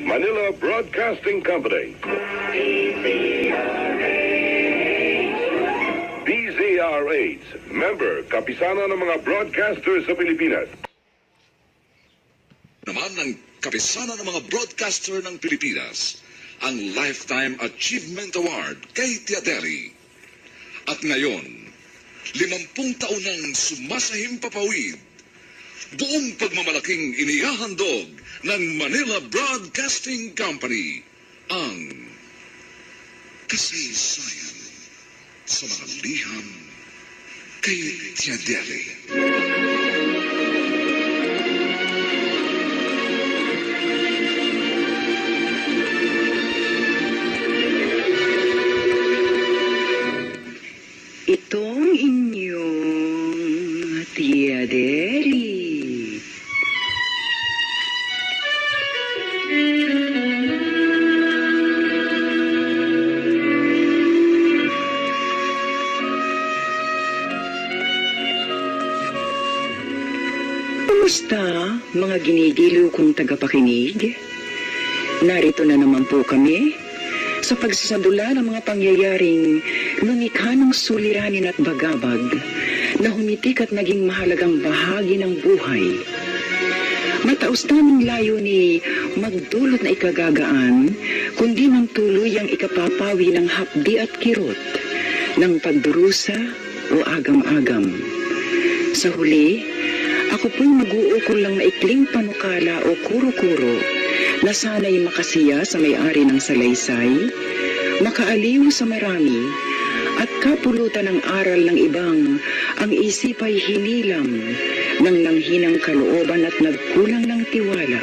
Manila Broadcasting Company. DZRH, member, kapisana ng mga broadcasters sa Pilipinas. Naman ng kapisana ng mga broadcaster ng Pilipinas, ang Lifetime Achievement Award kay Tiadeli. At ngayon, 50 taon nang sumasahim papawid, buong pagmamalaking inihahandog ng Manila Broadcasting Company ang kasaysayan sa mga liham kay Tiadeli. Itong inyong Tiadeli. Kumusta, mga ginigiliw kong tagapakinig? Narito na naman po kami sa pagsasadula ng mga pangyayaring lumikha ng suliranin at bagabag na humitik at naging mahalagang bahagi ng buhay. Mataos naming layo ni magdulot na ikagagaan, kundi ng tuluyang ikapapawi ng hapdi at kirot, ng pagdurusa o agam-agam. Sa huli, ako po'y mag-uukol lang na ikling panukala o kuro-kuro na sana'y makasiya sa may-ari ng salaysay, makaaliw sa marami, at kapulutan ng aral ng ibang ang isip ay hinilam ng nanghinang kalooban at nagkulang ng tiwala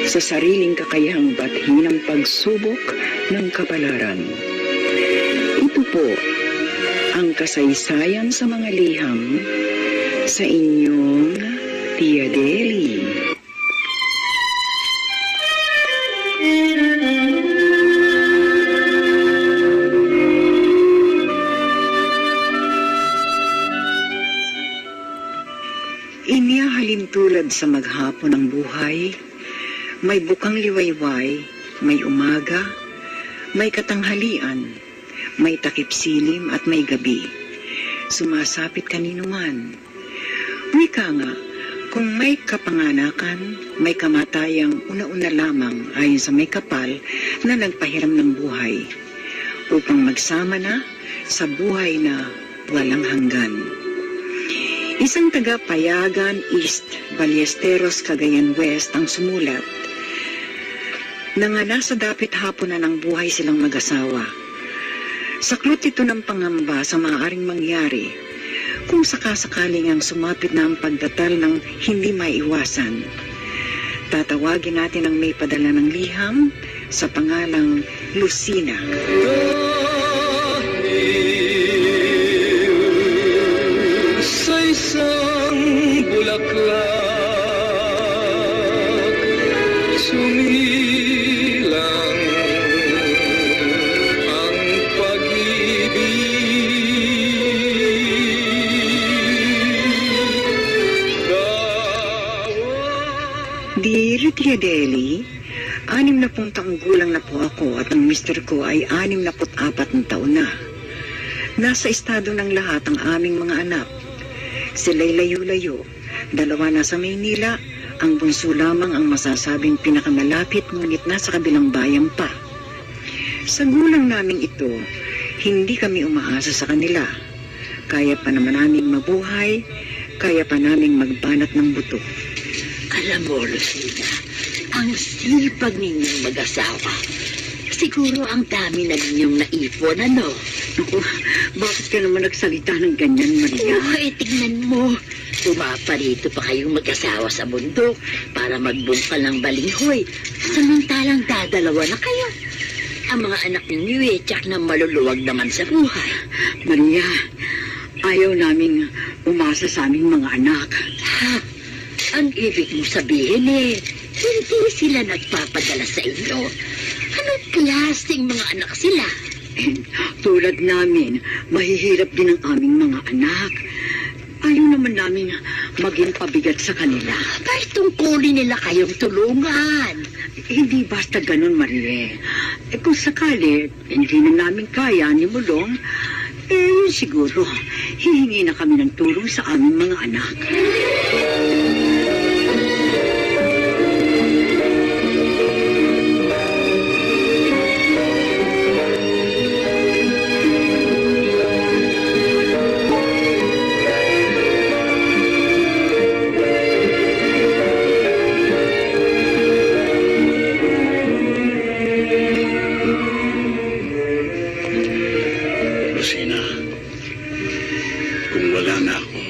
sa sariling kakayahang bathi ng pagsubok ng kapalaran. Ito po ang kasaysayan sa mga liham sa inyong Tiadeli. Inihahalin tulad sa maghapon ng buhay, may bukang liwayway, may umaga, may katanghalian, may takip silim at may gabi. Sumasapit kanino man. Wika nga, kung may kapanganakan, may kamatayang una-una lamang ayon sa may kapal na nagpahiram ng buhay, upang magsama na sa buhay na walang hanggan. Isang taga-Payagan East, Ballesteros, Cagayan West ang sumulat na nga nasa dapit hapon na ng buhay silang mag-asawa. Saklot ito ng pangamba sa maaaring mangyari kung sakasakaling ang sumapit na ang pagdatal ng hindi maiwasan. Tatawagin natin ang may padala ng liham sa pangalang Lucina. Sa isang bulaklak, sumilang ang pag-ibig. Dear Tiadeli, 60 taong gulang na po ako at ang mister ko ay 64 na taon na. Nasa estado ng lahat ang aming mga anak. Sila'y layo-layo. 2 nasa Maynila, ang bunso lamang ang masasabing pinakamalapit ngunit nasa kabilang bayan pa. Sa gulang naming ito, hindi kami umaasa sa kanila. Kaya pa naman naming mabuhay, kaya pa naming magbanat ng buto. Alam mo, Lucina, ang sipag ninyong mag-asawa. Siguro ang dami na ninyong naipon, ano? Naku, bakit ka naman nagsalita ng ganyan, Maria? Tignan mo. Pumaparito pa kayong mag-asawa sa bundok para magbungkal ng balinghoy. Samantalang dadalawa na kayo. Ang mga anak ninyo tsak na maluluwag naman sa buhay. Maria, ayaw naming umasa sa aming mga anak. Ha? Ang ibig mo sabihin hindi sila nagpapadala sa inyo. Anong klaseng mga anak sila? Tulad namin, mahihirap din ang aming mga anak. Ayaw naman namin maging pabigat sa kanila. Kahit tungkulin nila kayong tulungan. Hindi basta ganun, Marie. Kung sakali, hindi na namin kaya ni Mulong, siguro, hihingi na kami ng tulong sa aming mga anak. Rosina, kung wala na ako,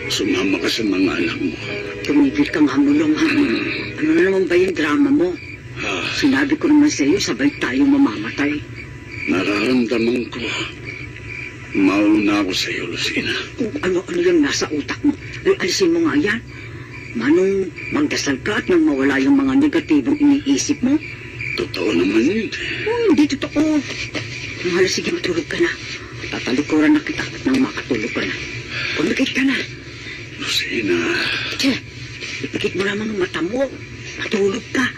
sumama ka sa mga anak mo. Tumigil ka nga, Mulong, ha? Ano na naman ba yung drama mo? Sinabi ko naman sa iyo, sabay tayong mamamatay. Nararamdaman ko, mauna ako sa iyo, Rosina. Kung ano-ano yung nasa utak mo, ay alisin mo nga yan. Manong magdasal ka at nang mawala yung mga negatibong iniisip mo. Totoo naman yun. Hindi totoo. Mahal, sige, matulog ka na. Tatalikuran na kita nang makatulog ka na. Pumikit ka na. Rosina, Che, ipikit mo lamang ang mata mo. Matulog ka.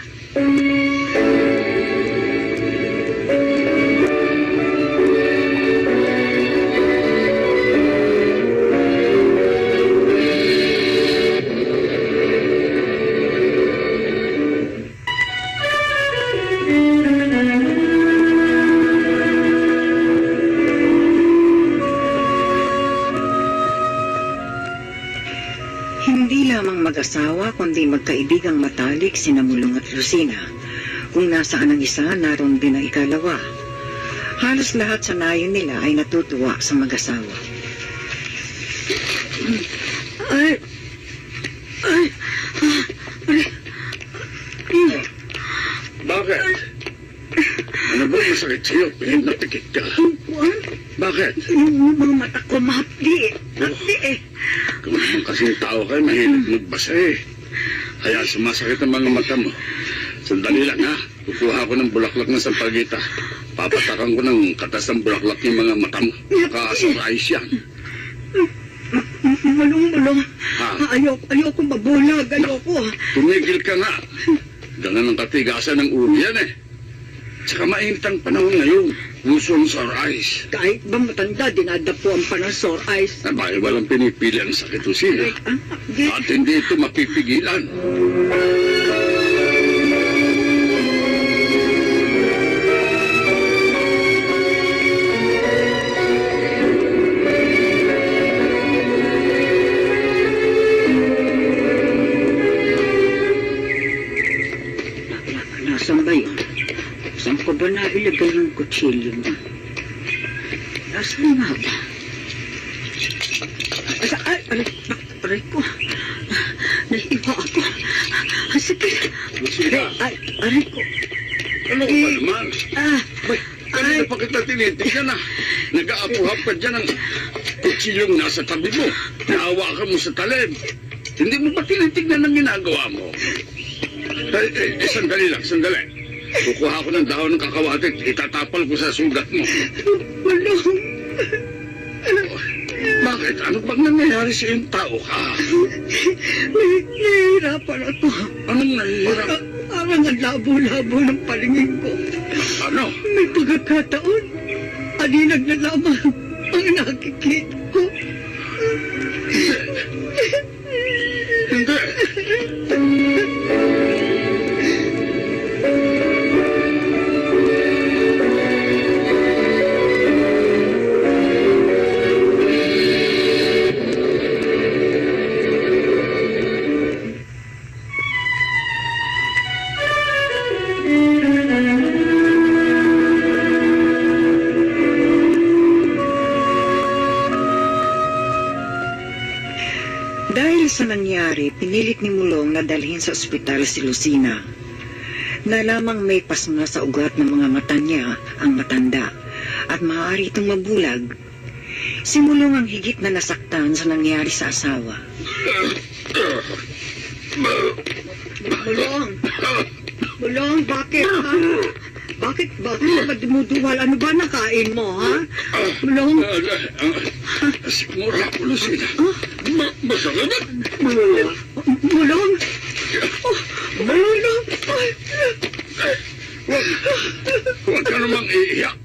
Hindi lamang mag-asawa, kundi magkaibigang matalik sina Mulong at Rosina. Kung nasaan ang isa, naroon din ang ikalawa. Halos lahat sa nayon nila ay natutuwa sa mag-asawa. bakit? Ano ba masakit sa'yo? Pilit na pikit ka. Bakit? Yung mga mata ko mahapdi. Hapdi eh. Kung naman kasing tao kayo, mahilig magbasa eh. Kaya sumasakit ang mga mata mo. Sandali lang ha. Kukuha ko ng bulaklak ng sampagita. Papatakan ko ng katas ng bulaklak yung mga mata mo. Nakasurize yan. Mulong. Ha? Ayoko mabulag. Ayoko. Tumigil ka nga. Ganun ang katigasan ng ulo yan eh. Tsaka mainit ang panahon ngayon. Puso ang sore eyes. Kahit ba matanda, dinadapo ang panang sore eyes. Sabay, walang pinipili ang sakit o sila. At hindi ito mapipigilan. Nasaan ba yun? Saan ko ba nailagay yung kutsilyo mo? Nasaan nga ba? Aray ko. Nahiwa ako. Ang sakit. Aray ko. Ano ka ba naman? Ay, Kanina pa kita tinitignan na. Nag-aapuhap ka dyan ng kutsilyong nasa tabi mo. Naawakan mo sa talim. Hindi mo ba tinitignan ang ginagawa mo? Sandali lang, sandali. Kukuha ko ng dahon ng kakawatit. Itatapal ko sa sugat mo. Mulong. Bakit? Ano bang nangyayari sa iyong tao ka? Nahihirapan ako. Anong nahihirap? Parang ang labo-labo ng palingin ko. Ano? May pagkakataon. Aninag na lamang ang nakikita ko. Hindi. Dahil sa nangyari, pinilit ni Mulong na dalhin sa ospital si Lucina. Nalamang may pasma sa ugat ng mga mata niya ang matanda at maaari itong mabulag. Si Mulong ang higit na nasaktan sa nangyari sa asawa. Mulong, bakit ha? Bakit ka dumuduwal? Ano ba nakain mo, ha? Mulong? Sigmura ko, Lucina. Masakit? Bulong! Bulong! Huwag ka namang iiyak.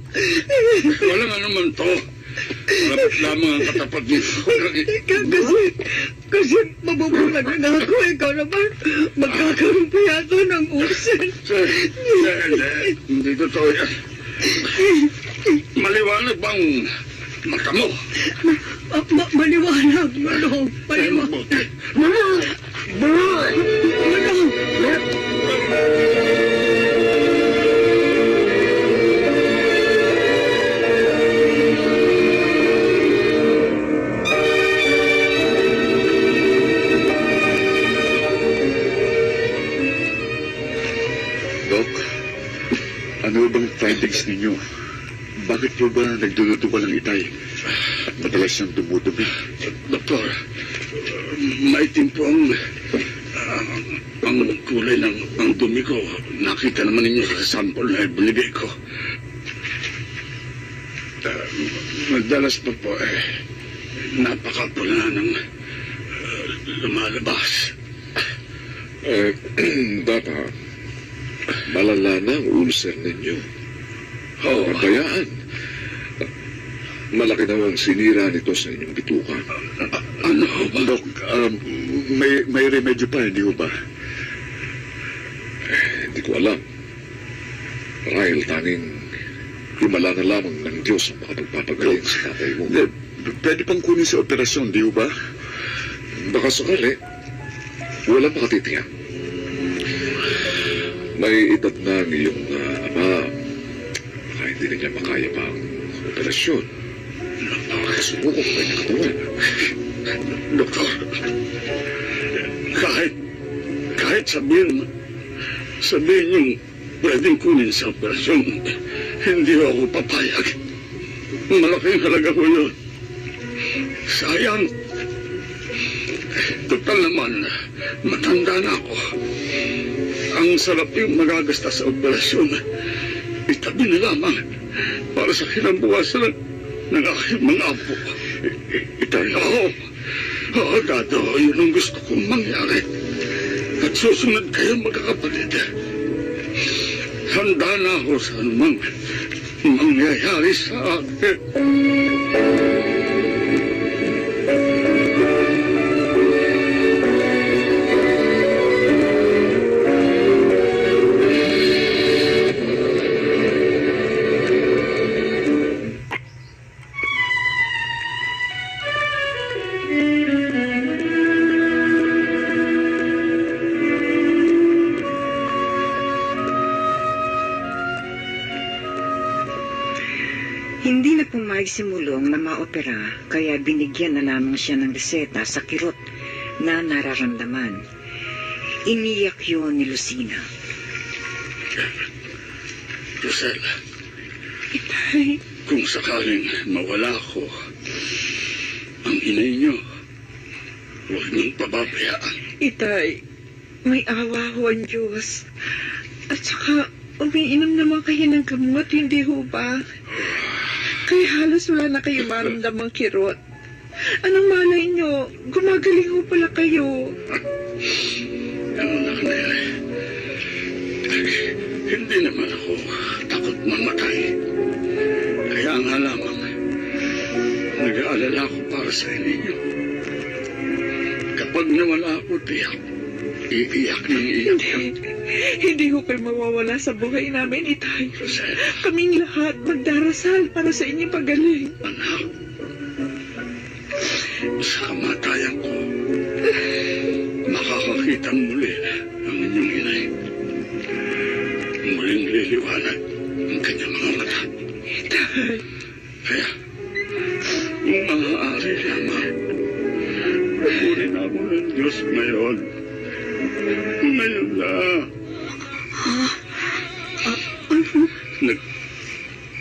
Wala nga naman to. Malapit lamang ang katapat mo. Kasi mabubulag na ako. Ikaw naman, magkakaroon pa yata ng usin. Hindi totoo yan. Maliwanag bang mata mo? Maliwanag, Bulong. Ay, mabuti. Bulong! Dok, ano bang findings ninyo? Bakit po ba nagdududuwal ang itay? At madalas siyang dumudumi? Doktor, maitim po ang kulay ng dumi ko. Nakita naman ninyo sa sample na ibinigay ko. Madalas pa po napakapula ng lumalabas. Baka, malala na ang ulcer ninyo. Oo. Kabayaan. Malaki daw ang sinira nito sa inyong bituka. Ano ba? Dok, may remedyo pa, hindi ho ba? Hindi ko alam. Marahil tanging himala na lamang ng Diyos ang makapagpapagaling sa tatay mo. Pwede pang kunin sa operasyon, di ho ba? Baka sakali, walang makatitiyak. May edad na ang iyong ama. Baka hindi na niya makaya pa ang operasyon. Nakakasubukong kanyang katawan. Doktor, kahit sabihin yung pwedeng kunin sa operasyon, hindi ako papayag. Malaking halaga ko yun. Sayang. Total naman, matanda na ako. Ang sarap yung magagasta sa operasyon. Itabi na lamang para sa kinabukasan ng aking mga apo. Itay, oo, Dado, yun ang gusto kong mangyari. At susunod kayo magkakapatid. Handa na ako sa anumang mangyayari sa akin. Hindi na pumayag si Mulong na maopera, kaya binigyan na lamang siya ng reseta sa kirot na nararamdaman. Iniyak yun ni Lucina. Rosel, Itay, kung sakaling mawala ako, ang inay niyo, huwag niyong pababayaan. Itay, may awa ho ang Diyos. At saka, umiinom naman kayo ng gamot, hindi ho ba? Kaya halos wala na kayo maramdamang kirot. Anong malay nyo? Gumagaling ho pala kayo. Ano na kanay? Hindi naman ako takot mamatay. Kaya nga lamang, nag-aalala ako para sa inyo. Kapag nawala ako, tiyak, iiyak ng iyak. Hindi ho kayo mawawala sa buhay namin, Itay. Rosel, Kaming lahat magdarasal para sa inyong pagaling. anak, sa kamatayan ko, makakakita muli ang inyong inay. Muling liliwanag ang kanyang mga mata. Itay, Kaya, kung maaari lamang, pupunin ako ng Diyos ngayon. Ngayon na.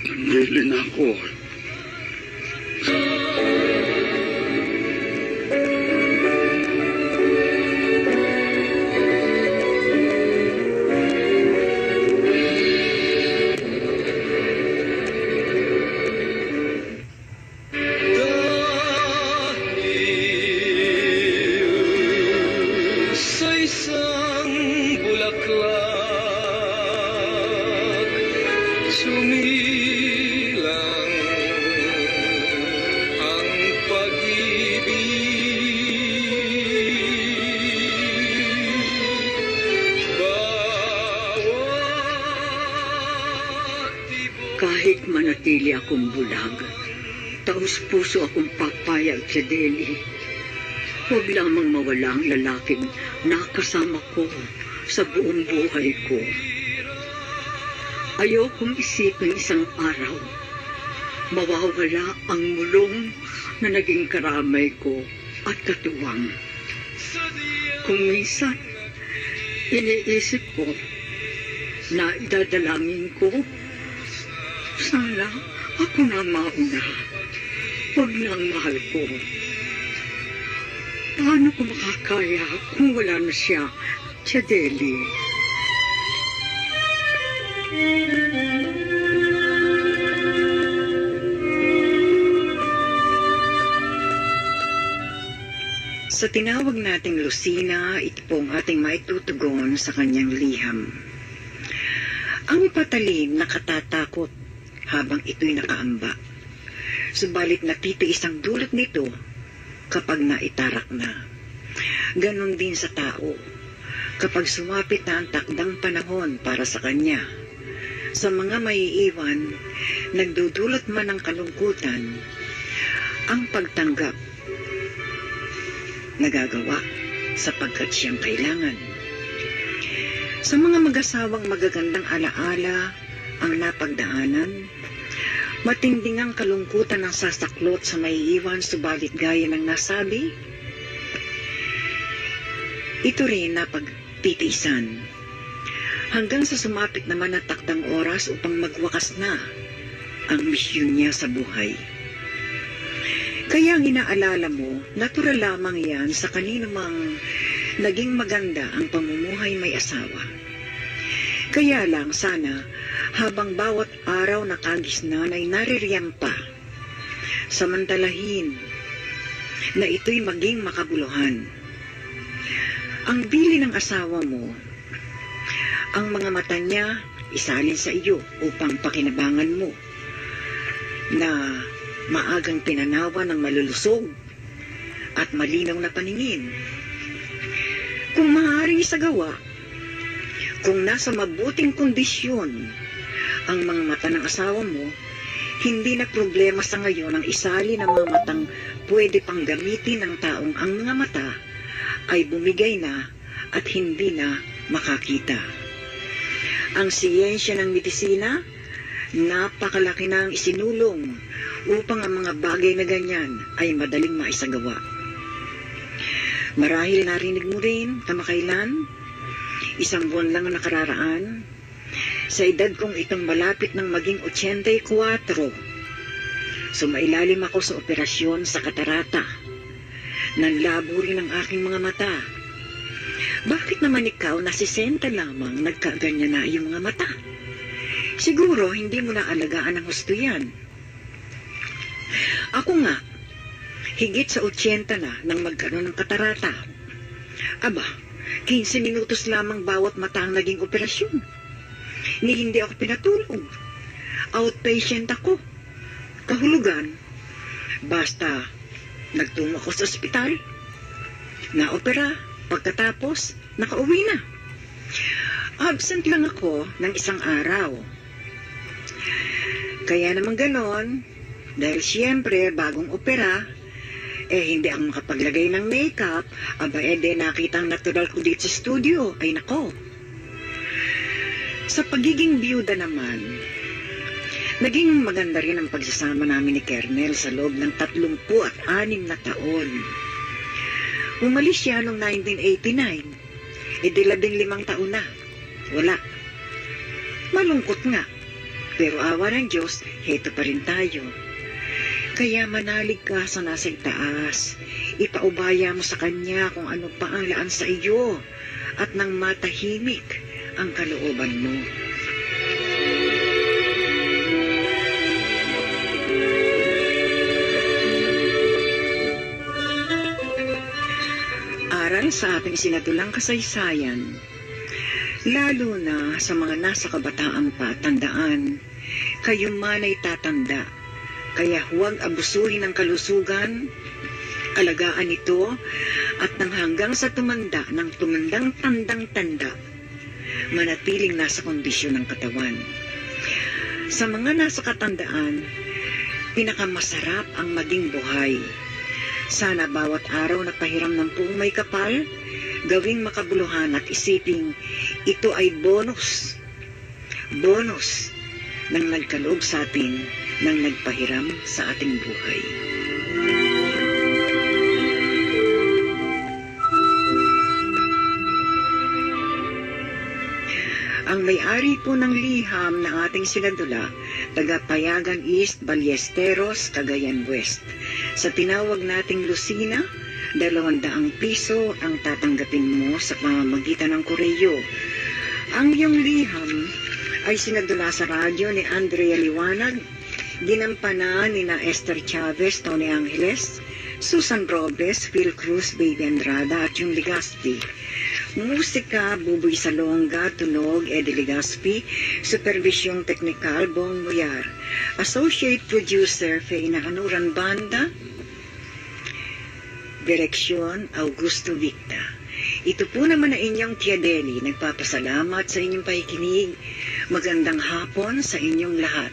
Naglilin ako. Kahit manatili akong bulag, taos puso akong papayag sa Deli. Huwag lamang mawala ang lalaking nakasama ko sa buong buhay ko. Ayokong isipin isang araw, mawawala ang mulong na naging karamay ko at katuwang. Kung minsan, iniisip ko na idadalangin ko, sana ako na mauna, huwag na ang mahal ko. Paano ko makakaya kung wala na siya sa Deli? Sa tinawag nating Lucina, ito po ang ating maitutugon sa kanyang liham. Ang patalim nakatatakot habang ito'y nakaamba. Subalit natitiis ang dulot nito kapag naitarak na. Ganon din sa tao, kapag sumapit na ang takdang panahon para sa kanya. Sa mga maiiwan, nagdudulot man ng kalungkutan, ang pagtanggap nagagawa sapagkat siyang kailangan. Sa mga mag-asawang magagandang alaala ang napagdaanan, matinding ang kalungkutan ng sasaklot sa maiiwan subalit gaya ng nasabi, ito rin napagtitiisan hanggang sa sumapit naman ang takdang oras upang magwakas na ang misyon niya sa buhay. Kaya ang inaalala mo, natural lamang yan sa kanino mang naging maganda ang pamumuhay may asawa. Kaya lang sana, habang bawat araw na kagisnan ay naririyang pa, samantalahin na ito'y maging makabuluhan. Ang bili ng asawa mo, ang mga mata niya isalin sa iyo upang pakinabangan mo na maagang pinanawa ng malulusog at malinaw na paningin. Kung maaaring isagawa, kung nasa mabuting kondisyon ang mga mata ng asawa mo, hindi na problema sa ngayon ang isali ng mga matang pwede pang gamitin ng taong ang mga mata ay bumigay na at hindi na makakita. Ang siyensya ng medisina, napakalaki na ang isinulong upang ang mga bagay na ganyan ay madaling maisagawa. Marahil narinig mo rin, kamakailan, isang buwan lang ang nakararaan, sa edad kong itong malapit ng maging 84, sumailalim ako sa operasyon sa katarata. Nanlabo rin ang aking mga mata. Bakit naman ikaw na 60 lamang nagkaganyan na iyong mga mata? Siguro hindi mo na alagaan ang husto yan. Ako nga, higit sa 80 na nang magkaroon ng katarata. Aba, 15 minutos lamang bawat mata ang naging operasyon. Ni hindi ako pinatulog. Outpatient ako. Kahulugan. Basta, nagtungo ako sa ospital. Na-opera. Pagkatapos, nakauwi na. Absent lang ako ng isang araw. Kaya naman ganon, dahil siyempre bagong opera, hindi ako makapaglagay ng makeup, nakita ang natural ko dito sa studio, ay nako. Sa pagiging biyuda naman, naging maganda rin ang pagsasama namin ni Kernel sa loob ng 36 na taon. Umalis siya noong 1989, 15 taon na. Wala. Malungkot nga. Pero awa ng Diyos, heto pa rin tayo. Kaya manalig ka sa nasa itaas. Ipaubaya mo sa Kanya kung ano pa ang laan sa iyo at nang matahimik ang kalooban mo. Aral sa ating sinatulang kasaysayan, lalo na sa mga nasa kabataan pa, tandaan, kayo man ay tatanda, kaya huwag abusuhin ang kalusugan, alagaan ito, at nang hanggang sa tumanda ng tumandang tandang-tanda, manatiling nasa kondisyon ng katawan. Sa mga nasa katandaan, pinakamasarap ang maging buhay. Sana bawat araw na pahiram ng puong may kapal, gawing makabuluhan at isiping ito ay bonus. Bonus ng nagkaloob sa atin ng nagpahiram sa ating buhay. Ang may-ari po ng liham ng ating sinadula, taga Payagan East, Ballesteros, Cagayan West. Sa tinawag nating Lucina, 200 piso ang tatanggapin mo sa pamamagitan ng koreo. Ang iyong liham ay sinadula sa radyo ni Andrea Liwanag, ginampanan ni na Esther Chavez, Tony Angeles, Susan Robles, Phil Cruz, Baby Andrada at yung Legaspi. Musika, Buboy Salonga, Tunog, Eddie Legaspi, Supervisyong Teknikal, Bong Muyar, Associate Producer, Feina Anuran Banda, Direksyon, Augusto Victa. Ito po naman ang inyong Tia Deli, nagpapasalamat sa inyong pakikinig. Magandang hapon sa inyong lahat.